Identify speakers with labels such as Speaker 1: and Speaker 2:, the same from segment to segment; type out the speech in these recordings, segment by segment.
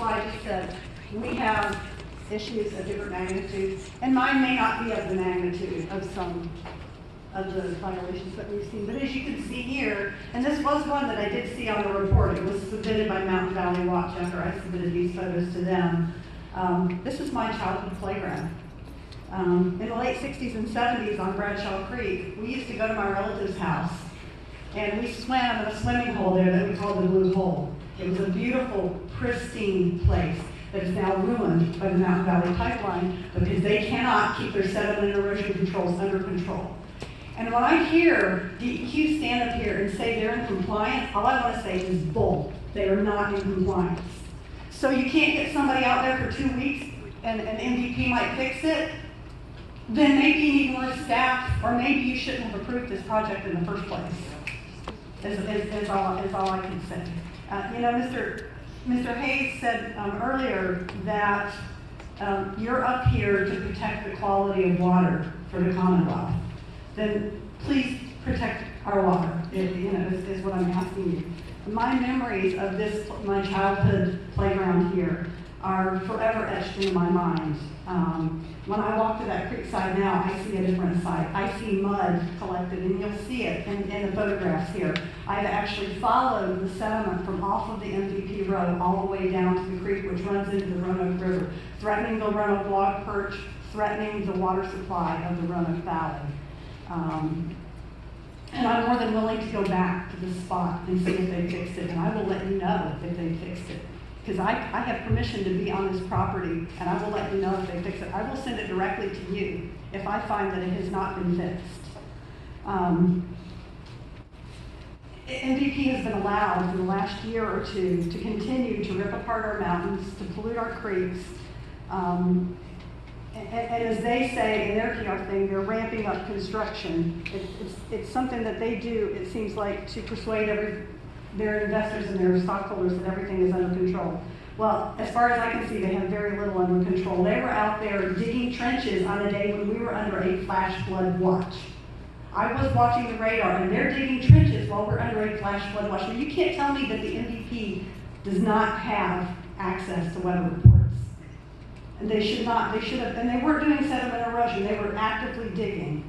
Speaker 1: Sly just said, we have issues of different magnitudes, and mine may not be of the magnitude of some of the violations that we've seen. But as you can see here, and this was one that I did see on the report, it was submitted by Mountain Valley Watch after I submitted these photos to them. This is my childhood playground. In the late 60s and 70s on Bradshaw Creek, we used to go to my relative's house, and we swam in a swimming hole there that we called the Blue Hole. It was a beautiful, pristine place that is now ruined by the Mountain Valley Pipeline because they cannot keep their sediment and erosion controls under control. And when I hear DEQ stand up here and say they're in compliance, all I want to say is bull. They are not in compliance. So you can't get somebody out there for 2 weeks and an MVP might fix it, then maybe you need more staff, or maybe you shouldn't have approved this project in the first place. Is all I can say. Mr. Hayes said earlier that you're up here to protect the quality of water for the Commonwealth. Then please protect our water, is what I'm asking you. My memories of my childhood playground here are forever etched into my mind. When I walk to that creekside now, I see a different sight. I see mud collected, and you'll see it in the photographs here. I've actually followed the sediment from off of the MVP Road all the way down to the creek, which runs into the Roanoke River, threatening the Roanoke log perch, threatening the water supply of the Roanoke Valley. And I'm more than willing to go back to this spot and see if they fixed it, and I will let you know if they fixed it. Because I have permission to be on this property, and I will let you know if they fix it. I will send it directly to you if I find that it has not been fixed. MVP has been allowed for the last year or two to continue to rip apart our mountains, to pollute our creeks. And as they say in their PR thing, they're ramping up construction. It's something that they do, it seems like, to persuade their investors and their stockholders that everything is under control. Well, as far as I can see, they have very little under control. They were out there digging trenches on a day when we were under a flash flood watch. I was watching the radar, and they're digging trenches while we're under a flash flood watch. So you can't tell me that the MVP does not have access to weather reports. And they should have, and they weren't doing sediment erosion, they were actively digging.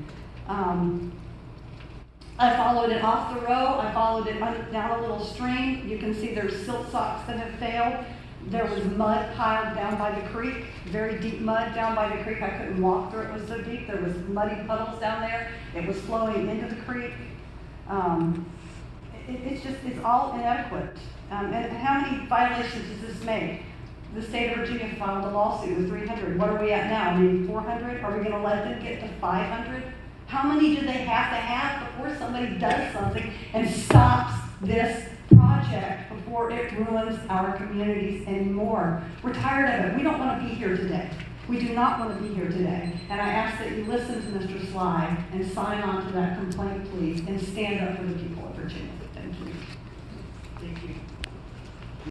Speaker 1: I followed it off the row, I followed it down a little stream. You can see there's silt socks that have failed. There was mud piled down by the creek, very deep mud down by the creek. I couldn't walk through it, it was so deep. There was muddy puddles down there. It was flowing into the creek. It's all inadequate. And how many violations does this make? The state of Virginia filed a lawsuit with 300. What are we at now? Maybe 400? Are we going to let them get to 500? How many do they have to have before somebody does something and stops this project before it ruins our communities anymore? We're tired of it. We don't want to be here today. We do not want to be here today. And I ask that you listen to Mr. Sly and sign on to that complaint, please, and stand up for the people of Virginia. Thank you.
Speaker 2: Thank you.